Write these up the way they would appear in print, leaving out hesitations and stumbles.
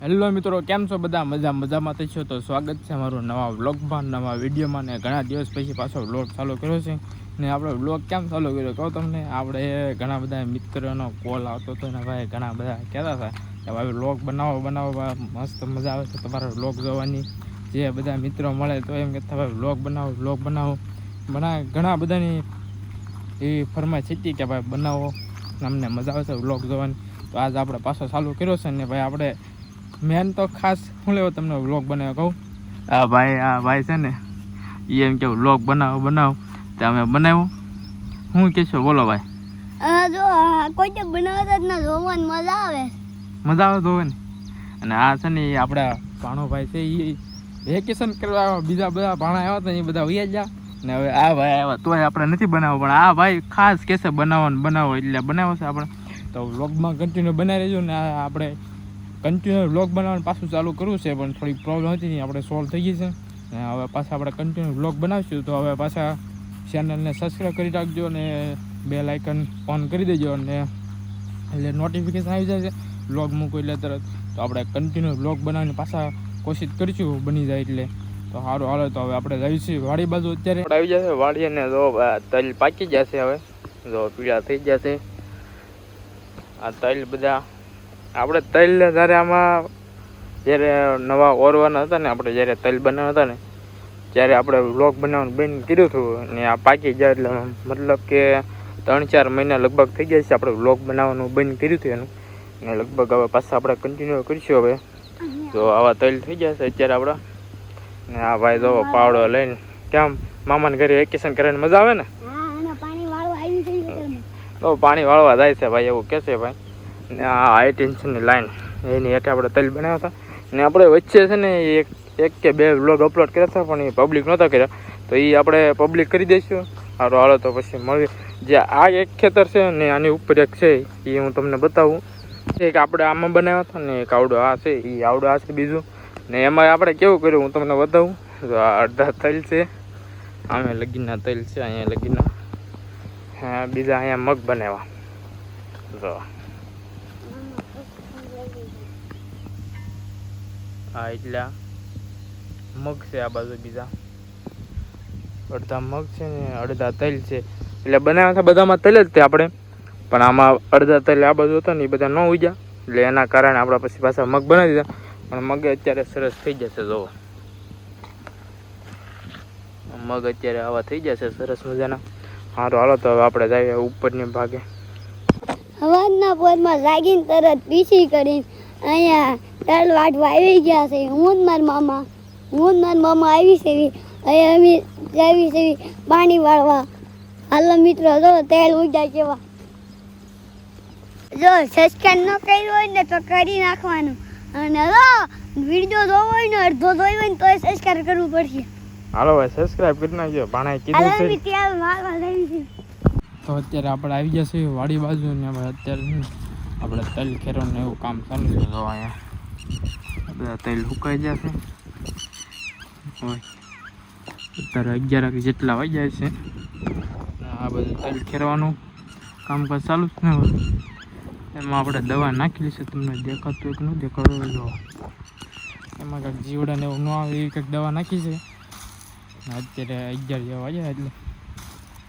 Hello મિત્રો, કેમ છો બધા? મજામાં થશો તો સ્વાગત છે અમારું નવા વ્લોગમાં, નવા વિડીયોમાં. ને ઘણા દિવસ પછી પાછો વ્લોગ ચાલુ કર્યો છે. ને આપણે વ્લોગ કેમ ચાલુ કર્યો કહું તમને. આપણે ઘણા બધા મિત્રોનો કોલ આવતો હતો ને ભાઈ ઘણા બધા કહેતા હતા કે ભાઈ વ્લોગ બનાવો મસ્ત મજા આવે છે તમારો વ્લોગ જોવાની. જે બધા મિત્રો મળે તો એમ કહેતા ભાઈ વ્લોગ બનાવો. ઘણા બધાની એ ફરમાઈશ હતી કે ભાઈ બનાવો, અમને મજા આવે છે વ્લોગ જોવાની. તો આજ આપણે પાછો ચાલુ કર્યો છે ને ભાઈ આપણે મેન તો ખાસ શું લેવો તમને વ્લોગ બનાવ્યો કહું. આ ભાઈ છે ને એ એમ કે વ્લોગ બનાવો તો અમે બનાવ્યો. શું કહેશો બોલો ભાઈ? જો કોઈ તો બનાવતા જ ના જોવાની મજા આવે જોવે ને. અને આ છે ને એ આપણા ભાણોભાઈ છે એ વેકેશન કરવા બીજા બધા ભાણા આવ્યા હતા એ બધા વૈયા ગયા ને હવે આ ભાઈ આવ્યા તોય આપણે નથી બનાવવો, પણ આ ભાઈ ખાસ કહેશે બનાવો એટલે બનાવો છે આપણે. તો વ્લોગમાં કન્ટિન્યુ બનાવી રહેજો ને આપણે કન્ટિન્યુ વ્લોગ બનાવવાનું પાછું ચાલુ કરવું છે, પણ થોડીક પ્રોબ્લેમ હતી ને આપણે સોલ્વ થઈ ગઈ છે. ને હવે પાછા આપણે કન્ટિન્યુ વ્લોગ બનાવીશું. તો હવે પાછા ચેનલને સબસ્ક્રાઈબ કરી રાખજો અને બેલ આઇકન ઓન કરી દેજો અને એટલે નોટિફિકેશન આવી જાય છે વ્લોગ મૂકો એટલે તરત. તો આપણે કન્ટિન્યુ વ્લોગ બનાવીને પાછા કોશિશ કરીશું બની જાય એટલે. તો સારું હાલો, તો હવે આપણે જઈશું વાડી બાજુ. અત્યારે આવી જશે વાડી અને જો તલ પાકી જશે, હવે જો પીળા થઈ જશે આ તલ બધા. આપણે તલ જ્યારે આમાં જ્યારે નવા ઓરવાના હતા ને, આપણે જ્યારે તલ બનાવતા હતા ને ત્યારે આપણે વ્લોગ બનાવવાનું બંધ કર્યું હતું ને આ પાકી જાય એટલે મતલબ કે 3-4 મહિના લગભગ થઈ ગયા છે આપણે વ્લોગ બનાવવાનું બંધ કર્યું હતું એનું. ને લગભગ હવે પાછા આપણે કન્ટિન્યુ કરીશું. હવે તો આવા તલ થઈ ગયા છે અત્યારે આપણા. ને આ ભાઈ જો પાવડો લઈને કેમ મામાને ઘરે વેકેશન કરીને મજા આવે ને. તો પાણી વાળવા જાય છે ભાઈ, એવું કહેશે ભાઈ. ને આ હાઈ ટેન્શનની લાઈન એની હેઠે આપણે તલ બનાવ્યા હતા. ને આપણે વચ્ચે છે ને એક કે બે વ્લોગ અપલોડ કર્યા હતા પણ એ પબ્લિક નહોતા કર્યા, તો એ આપણે પબ્લિક કરી દઈશું. સારું હાલો, તો પછી મળીએ. જે આ એક ખેતર છે ને આની ઉપર એક છે એ હું તમને બતાવું. એક આપણે આમાં બનાવ્યા હતા ને એક આવડો આ છે, એ આવડો આ છે બીજું. ને એમાં આપણે કેવું કર્યું હું તમને બતાવું. જો આ અડધા તલ છે, આમે લગીના તલ છે, અહીંયા લગીના. હા, બીજા અહીંયા મગ બનાવ્યા. જો હા, એટલા મગ છે આ બાજુ, બીજા અડધા મગ છે ને અડધા તલ છે. એટલે બનાવ્યા હતા બધામાં તલ જ તે આપણે, પણ આમાં અડધા તલ આ બાજુ હતા ને એ બધા ન ઉગ્યા એટલે એના કારણે આપણે પછી પાછા મગ બનાવી દીધા. પણ મગ અત્યારે સરસ થઈ જશે. જોવો મગ અત્યારે આવા થઈ જશે સરસ મજાના. સારું હાલો, તો હવે આપણે જઈએ ઉપરની ભાગે. હવારના પોરમાં જાગીને તરત પીસી કરીને અહીંયા તલ વાટવા આવી ગયા છે. હું ને મારા મામા આવી છે. અહીંયા અમે જાવી છે પાણી વાળવા. હાલો મિત્રો, જો તેલ ઉડ્યા કેવા. જો સબસ્ક્રાઇબ ન કર્યું હોય ને તો કરી નાખવાનું, અને જો વિડીયો જોવો હોય ને અડધો જોયો હોય ને તો સબસ્ક્રાઇબ કરવું પડશે. હાલો ભાઈ, સબસ્ક્રાઇબ કરી નાખજો. ભાણાએ કીધું છે. તો અત્યારે આપણે આવી જશે વાડી બાજુ ને અત્યારે આપણે તલ ખેરવાનું એવું કામ ચાલુ છે. તો અહીંયા બધા તલ સુકાઈ જશે. અત્યારે 11 જેટલા વાગી જાય છે. આ બધું તલ ખેરવાનું કામકાજ ચાલુ જ ને. એમાં આપણે દવા નાખેલી છે, તમને દેખાતું કે ન દેખાતું જો એમાં કંઈક જીવડાને એવું ન આવે એવી કંઈક દવા નાખી છે. અત્યારે 11 જેવા વાગ્યા એટલે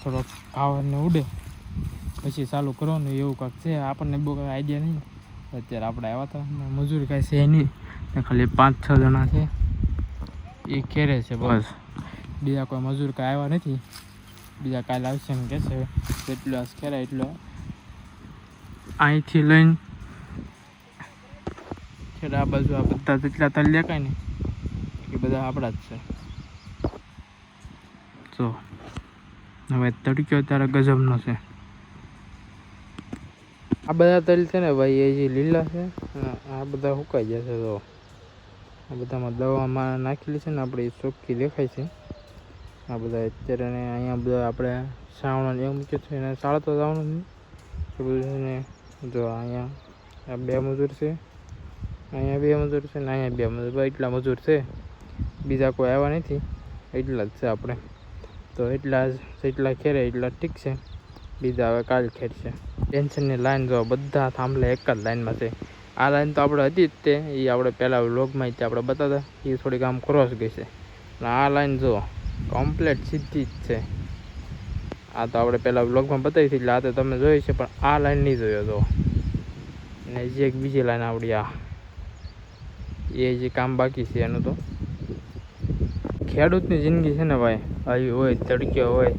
થોડોક ખાવાને ઉડે પછી ચાલુ કરવાનું એવું કાંઈક છે. આપણને બહુ કાંઈ આઈડિયા નહીં. અત્યારે આપણે આવ્યા હતા, મજૂર કાંઈ છે નહીં, ખાલી 5-6 જણા છે એ ખેરે છે બસ. બીજા કોઈ મજૂર કાંઈ આવ્યા નથી. બીજા કાલે આવશે એમ કહેશે. જેટલો ખેરાય એટલો અહીંથી લઈને આ બાજુ આ બધા જેટલા તલ દેખાય ને એ બધા આપણા જ છે. જો હવે તડક્યો ત્યારે ગજબનો છે. આ બધા તલ છે ને ભાઈ એ જે લીલા છે આ બધા સુકાઈ જશે. તો આ બધામાં દવામાં નાખેલી છે ને આપણે એ ચોખ્ખી દેખાય છે. આ બધા અત્યારે અહીંયા બધા આપણે શ્રાવણ એવું મૂક્યું છે એને સાળતો જવાનું નહીં એ બધું ને. જો અહીંયા આ 2 મજૂર છે, અહીંયા 2 મજૂર છે ને અહીંયા 2 મજૂર. એટલા મજૂર છે, બીજા કોઈ આવ્યા નથી, એટલા જ છે આપણે. તો જેટલા ખેરે એટલા ઠીક છે, બીજા હવે કાલ ખેરશે. ટેન્શનની લાઈન જો બધા થાંભલે એક જ લાઈનમાં છે. આ લાઈન તો આપણે હતી જ તે એ આપણે પહેલાં વ્લોગમાં જ આપણે બતાવતા એ થોડીક આમ ક્રોસ ગઈ છે અને આ લાઈન જો કમ્પ્લેટ સીધી જ છે. આ તો આપણે પહેલાં વ્લોગમાં બતાવી હતી એટલે આ તો તમે જોઈ છે, પણ આ લાઈન નહીં જોયો તો. ને જે એક બીજી લાઈન આપણી આ એ જે કામ બાકી છે એનું તો. ખેડૂતની જિંદગી છે ને ભાઈ, આવી હોય તડક્યો હોય,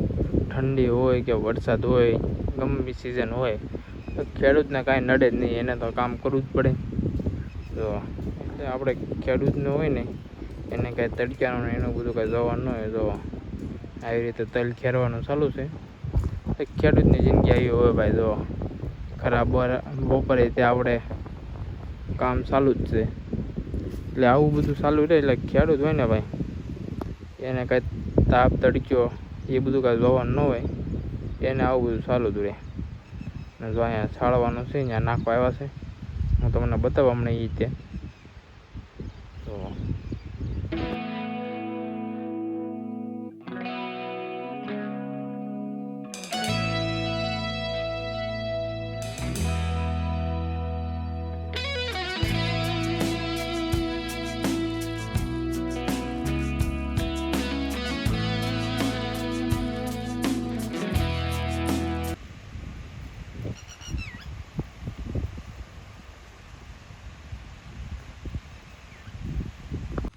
ઠંડી હોય કે વરસાદ હોય, ગમે સિઝન હોય, તો ખેડૂતને કાંઈ નડે જ નહીં, એને તો કામ કરવું જ પડે. તો એટલે આપણે ખેડૂતને હોય ને એને કાંઈ તડક્યાનું ને એનું બધું કાંઈ જોવાનું ન હોય. તો આવી રીતે તલ ખેરવાનું ચાલુ છે. તો ખેડૂતની જિંદગી આવી હોય ભાઈ. જો ખરાબ બપોરે ત્યાં આપણે કામ ચાલુ જ છે. એટલે આવું બધું ચાલુ રહે એટલે ખેડૂત હોય ને ભાઈ એને કાંઈ તાપ તડક્યો એ બધું કાંઈ જોવાનું ન હોય, એને આવું બધું ચાલુ જ રહે. ને જો અહીંયા છાળવાનું છે, અહીંયા નાખવા આવ્યા છે, હું તમને બતાવવા હમણાં એ રીતે. તો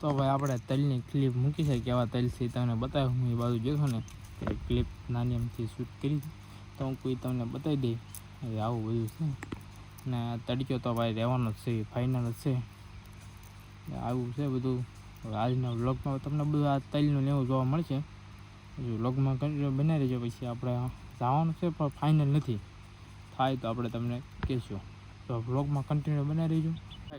તો ભાઈ આપણે તલની ક્લિપ મૂકી છે, કેવા તલ છે તમને બતાવ્યું. હું એ બાજુ જોશો ને એ ક્લિપ નાની એમથી શૂટ કરી તો હું કોઈ તમને બતાવી દઈ. હવે આવું બધું છે ને તડક્યો તો ભાઈ રહેવાનો જ છે, ફાઇનલ જ છે. આવું છે બધું. આજના વ્લોગમાં તમને બધું આ તલનું લેવું જોવા મળશે. વ્લોગમાં કન્ટિન્યુ બનાવી રહેજો. પછી આપણે જવાનું છે પણ ફાઇનલ નથી થાય તો આપણે તમને કહેશું. તો વ્લોગમાં કન્ટિન્યુ બનાવી રહેજો.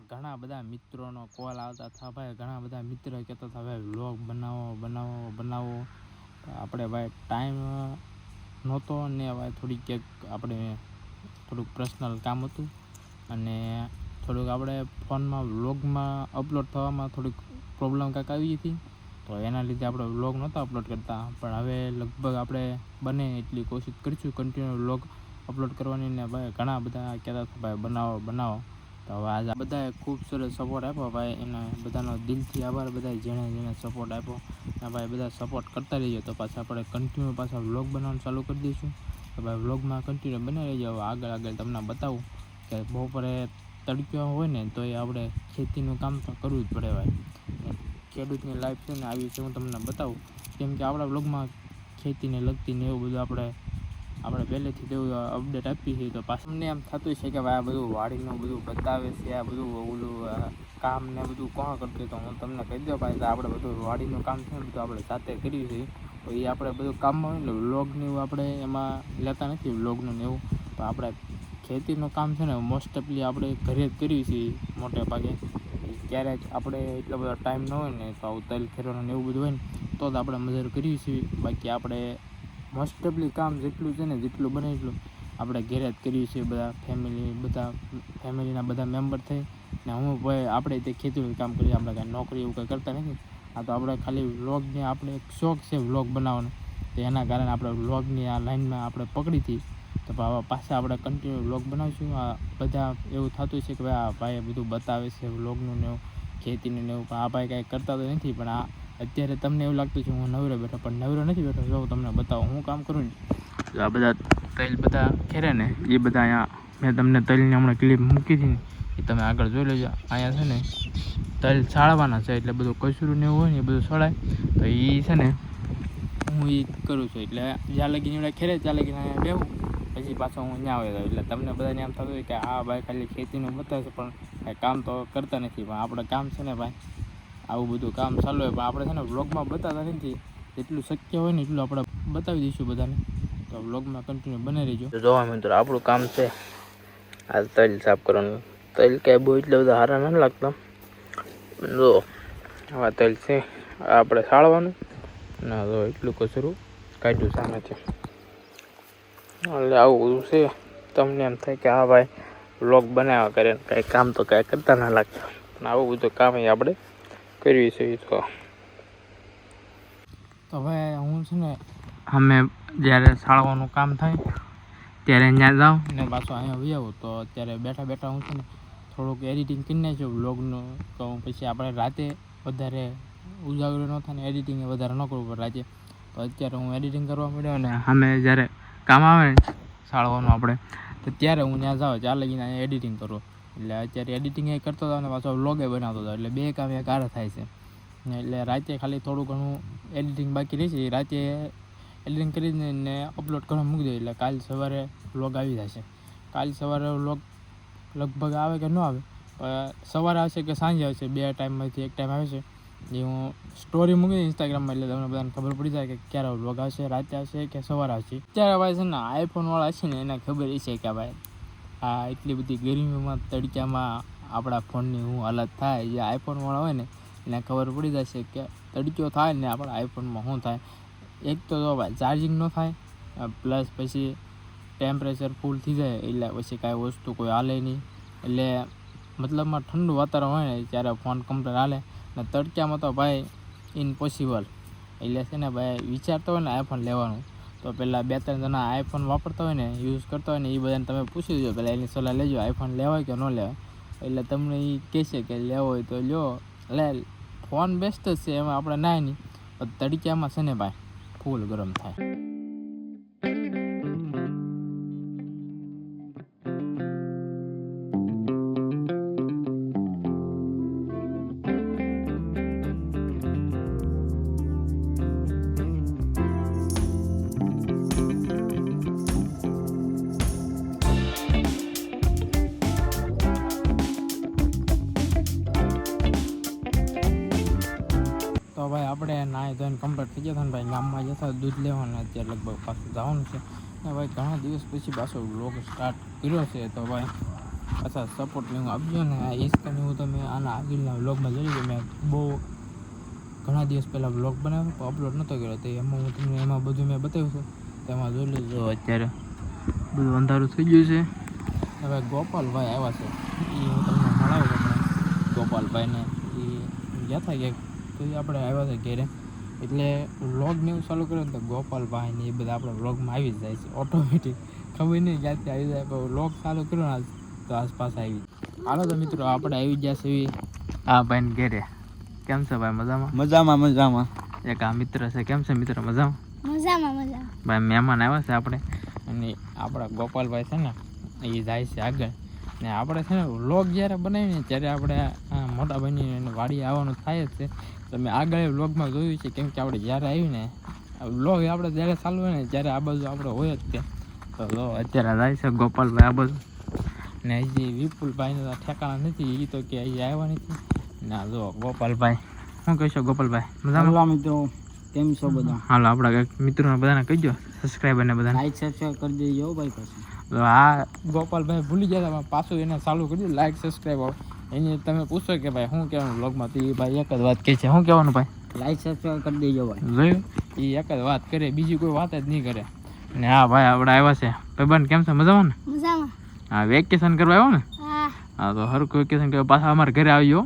ઘણા બધા મિત્રોનો કોલ આવતા હતા ભાઈ, ઘણા બધા મિત્રો કહેતા હતા ભાઈ વ્લોગ બનાવો. આપણે ભાઈ ટાઈમ નહોતો ને ભાઈ થોડીક ક્યાંક આપણે થોડુંક પર્સનલ કામ હતું અને થોડુંક આપણે ફોનમાં વ્લોગમાં અપલોડ થવામાં થોડીક પ્રોબ્લેમ કાંઈક આવી હતી. તો એના લીધે આપણે વ્લોગ નહોતા અપલોડ કરતા. પણ હવે લગભગ આપણે બને એટલી કોશિશ કરીશું કન્ટિન્યુ વ્લોગ અપલોડ કરવાની. ને ભાઈ ઘણા બધા કહેતા હતા ભાઈ બનાવો. તો હવે આજે બધાએ ખૂબ સરસ સપોર્ટ આપ્યો ભાઈ, એને બધાનો દિલથી આભાર. બધા જેણે સપોર્ટ આપ્યો ને ભાઈ બધા સપોર્ટ કરતા રહીએ. તો પાછા આપણે કન્ટિન્યુ પાછા વ્લોગ બનાવવાનું ચાલુ કરી દઈશું. તો ભાઈ વ્લોગમાં કન્ટિન્યુ બનાવી રહેજો. હવે આગળ તમને બતાવું કે બપોરે તડક્યો હોય ને તો એ આપણે ખેતીનું કામ તો કરવું જ પડે ભાઈ. ખેડૂતની લાઈફ છે ને આવી છે, હું તમને બતાવું. કેમ કે આપણા વ્લોગમાં ખેતીને લગતી ને એવું બધું આપણે પહેલેથી તેવું અપડેટ આપીએ છીએ. તો પાછું અમને એમ થતું છે કે ભાઈ આ બધું વાડીનું બધું બતાવે છે, આ બધું ઓલું કામ ને બધું કોણ કરતું. તો હું તમને કહી દઉં ભાઈ, આપણે બધું વાડીનું કામ છે ને બધું આપણે જાતે કર્યું છે. તો એ આપણે બધું કામમાં એટલે વ્લોગને એવું આપણે એમાં લેતા નથી, વ્લોગનું ને એવું. તો આપણે ખેતીનું કામ છે ને મોસ્ટ ઓફલી આપણે ઘરે જ કર્યું છે મોટે ભાગે. ક્યારેક આપણે એટલો બધો ટાઈમ ન હોય ને તો આવું તલ ખેરવાનું એવું બધું હોય ને તો જ આપણે મજૂર કરીએ છીએ. બાકી આપણે મોસ્ટ ઓફલી કામ જેટલું છે ને જેટલું બને એટલું આપણે ઘરે જ કરીએ છીએ. બધા ફેમિલીના બધા મેમ્બર થઈ ને હું ભાઈ આપણે તે ખેતીનું કામ કરીએ. આપણે કાંઈ નોકરી એવું કંઈ કરતા નથી. આ તો આપણે ખાલી વ્લોગને આપણે એક શોખ છે વ્લોગ બનાવવાનો. તો એના કારણે આપણે વ્લોગની આ લાઈનમાં આપણે પકડી હતી. તો પાછા આપણે કન્ટિન્યુ વ્લોગ બનાવીશું. આ બધા એવું થતું છે કે ભાઈ આ ભાઈ બધું બતાવે છે વ્લોગનું ને એવું, ખેતીનું ને એવું. પણ આ ભાઈ કાંઈ કરતા તો નથી. પણ આ અત્યારે તમને એવું લાગતું છે હું નવરો બેઠો, પણ નવરો નથી બેઠો. જો તમને બતાવો હું કામ કરું ને. આ બધા તલ બધા ખેરે ને એ બધા અહીંયા મેં તમને તલની હમણાં ક્લિપ મૂકી હતી ને એ તમે આગળ જોઈ લેજો. અહીંયા છે ને તલ છાળવાના છે એટલે બધું કચરું ને એવું હોય ને એ બધું છોડાય. તો એ છે ને હું એ કરું છું. એટલે જ્યાં લગીને એવડા ખેરે ત્યાં લગીને અહીંયા બેહું, પછી પાછો હું ત્યાં આવી જાઉં. એટલે તમને બધાને એમ થતું હોય કે આ ભાઈ ખાલી ખેતીનું બતાવે છે પણ કાંઈ કામ તો કરતા નથી. પણ આપણે કામ છે ને ભાઈ આવું બધું કામ ચાલુ હોય. પણ આપણે છે ને વ્લોગમાં બતાવતા નથી. જેટલું શક્ય હોય ને એટલું આપણે બતાવી દઈશું બધાને. તો વ્લોગમાં કન્ટિન્યુ બને રહેજો. તો જોવા મિત્રો આપણું કામ છે આ તલ સાફ કરવાનું. તલ ક્યાંય બહુ એટલે બધા સારા નથી લાગતા. જો આવા તલ છે આપણે સાળવાનું ના જો એટલું કચરું કાઢ્યું સામેથી. એટલે આવું બધું છે. તમને એમ થાય કે હા ભાઈ વ્લોગ બનાવ્યા કરે કાંઈ કામ તો કાંઈ કરતા ના લાગતા. પણ આવું બધું કામ આપણે કરવી છે. તો ભાઈ હું છે ને અમે જ્યારે સાળવાનું કામ થાય ત્યારે ત્યાં જાઉં ને પાછું અહીંયા આવી આવું. તો અત્યારે બેઠા હું છે ને થોડુંક એડિટિંગ કરી નાખ્યું બ્લોગનું, તો પછી આપણે રાતે વધારે ઉજાગરો ન થાય ને એડિટિંગ વધારે ન કરવું પડે રાતે. તો અત્યારે હું એડિટિંગ કરવા માંડ્યો ને સામે જ્યારે કામ આવે ને શાળવાનું આપણે, તો ત્યારે હું ત્યાં જાઉં, ત્યાં લગીને અહીંયા એડિટિંગ કરું. એટલે અત્યારે એડિટિંગ એ કરતો હતો અને પાછો વ્લોગે બનાવતો હતો, એટલે બે કામ એક હારે થાય છે. એટલે રાતે ખાલી થોડું ઘણું એડિટિંગ બાકી રહેશે, એ રાતે એડિટિંગ કરીને અપલોડ કરવા મૂકી દઉં, એટલે કાલ સવારે વ્લોગ આવી જશે. કાલ સવારે વ્લોગ લગભગ આવે કે ન આવે, સવારે આવશે કે સાંજે આવશે, બે ટાઈમમાંથી એક ટાઈમ આવશે. એ હું સ્ટોરી મૂકી દઈશ ઇન્સ્ટાગ્રામમાં, એટલે તમને બધાને ખબર પડી જાય કે ક્યારે વ્લોગ આવશે, રાતે આવશે કે સવારે આવશે. અત્યારે ભાઈ છે ને આઈફોનવાળા છે ને એને ખબર છે કે ભાઈ આ એટલી બધી ગરમીમાં તડક્યામાં આપણા ફોનની શું હાલત થાય. જે આઈફોનવાળા હોય ને એને ખબર પડી જશે કે તડક્યો થાય ને આપણા આઈફોનમાં શું થાય. એક તો જો ભાઈ ચાર્જિંગ ન થાય, પ્લસ પછી ટેમ્પરેચર ફૂલ થઈ જાય, એટલે પછી કાંઈ વસ્તુ કોઈ હાલે નહીં. એટલે મતલબમાં ઠંડુ વાતાવરણ હોય ને ત્યારે ફોન કમ્પ્લીટ હાલે, ને તડક્યામાં તો ભાઈ ઇમ્પોસિબલ. એટલે છે ને ભાઈ વિચારતો હોય ને આઈફોન લેવાનું, તો પહેલાં 2-3 જણા આઈફોન વાપરતા હોય ને, યુઝ કરતા હોય ને, એ બધાને તમે પૂછી દો, પહેલાં એની સલાહ લેજો આઈફોન લેવાય કે ન લેવાય. એટલે તમને એ કહેશે કે લેવો હોય તો લ્યો, લે ફોન બેસ્ટ જ છે, એમાં આપણે ના નહીં. તડક્યામાં છે ને ભાઈ ફૂલ ગરમ થાય. તો ભાઈ આપણે નાહી ધોઈને કમ્પ્લીટ થઈ ગયા હતા ને ભાઈ, ગામમાં જતા દૂધ લેવાનું, અત્યારે લગભગ પાછું જવાનું છે. ને ભાઈ ઘણા દિવસ પછી પાછો વ્લોગ સ્ટાર્ટ કર્યો છે, તો ભાઈ પાછા સપોર્ટ હું આપજો ને. આ ઈસકાને હું તમે આના આગળના વ્લોગમાં જોઈ લો, મેં બહુ ઘણા દિવસ પહેલાં વ્લોગ બનાવ્યો તો અપલોડ નહોતો કર્યો, તો એમાં હું તમને એમાં બધું મેં બતાવ્યું છે, તેમાં જોઈ લેજો. અત્યારે બધું અંધારું થઈ ગયું છે. હવે ગોપાલભાઈ આવ્યા છે, એ હું તમને મળાવ્યો તમને ગોપાલભાઈને. એ ગયા હતા ક્યાંક, તો એ આપણે આવ્યા હતા ઘેરે, એટલે વ્લોગને એવું ચાલુ કર્યું ને તો ગોપાલભાઈ ને એ બધા આપણા વ્લોગમાં આવી જ જાય છે ઓટોમેટિક. ખબર નહીં ક્યાંથી આવી જાય, પણ વ્લોગ ચાલુ કર્યો ને તો આસપાસ આવી. હાલો તો મિત્રો આપણે આવી ગયા છે આ ભાઈને ઘેરે. કેમ છે ભાઈ, મજામાં? મજામાં મજામાં. એક આ મિત્ર છે, કેમ છે મિત્ર? મજામાં? મજામાં. ભાઈ મહેમાન આવ્યા છે આપણે, અને આપણા ગોપાલભાઈ છે ને એ જાય છે આગળ. ને આપણે છે ને વ્લોગ જ્યારે બનાવીને ત્યારે આપણે મોટા ભાઈની વાડી આવવાનું થાય જ છે. તમે આગળ વ્લોગમાં જોયું છે, કેમ કે આપણે જ્યારે આવીને વ્લોગ આપણે જ્યારે ચાલુ હોય ને ત્યારે આ બાજુ આપણે હોય જ તે. તો જો અત્યારે જાય છે ગોપાલભાઈ આ બાજુ, ને હજી વિપુલભાઈને ઠેકાણા નથી, એ તો કે અહીં આવ્યા નથી. ના જો ગોપાલભાઈ, શું કહીશો ગોપાલભાઈ? મજામાં મિત્રો કેમ છો બધા? હાલો આપણા મિત્રોને બધાને કહીજો, સબસ્ક્રાઈબરને બધાને લાઈક સબસ્ક્રાઇબ કરી દેજો ભાઈ. પછી તો આ ગોપાલભાઈ ભૂલી ગયા હતા, પાછું એને ચાલુ કરી દીધું લાઈક સબસ્ક્રાઈબ. એની તમે પૂછો કે ભાઈ શું કહેવાનું વ્લોગમાં, તો એ ભાઈ એક જ વાત કહે છે. શું કહેવાનું ભાઈ? લાઈક સબસ્ક્રાઇબ કરી દેજો ભાઈ. જોયું, એ એક જ વાત કરે, બીજી કોઈ વાત જ નહીં કરે. ને હા ભાઈ આપણે આવ્યા છે. ભાઈબંધ કેમ છે, મજામાં ને? મજામાં. હા વેકેશન કરવા આવ્યો ને? હા. હા તો હરખું વેકેશન કરવા પાછા અમારા ઘરે આવ્યો.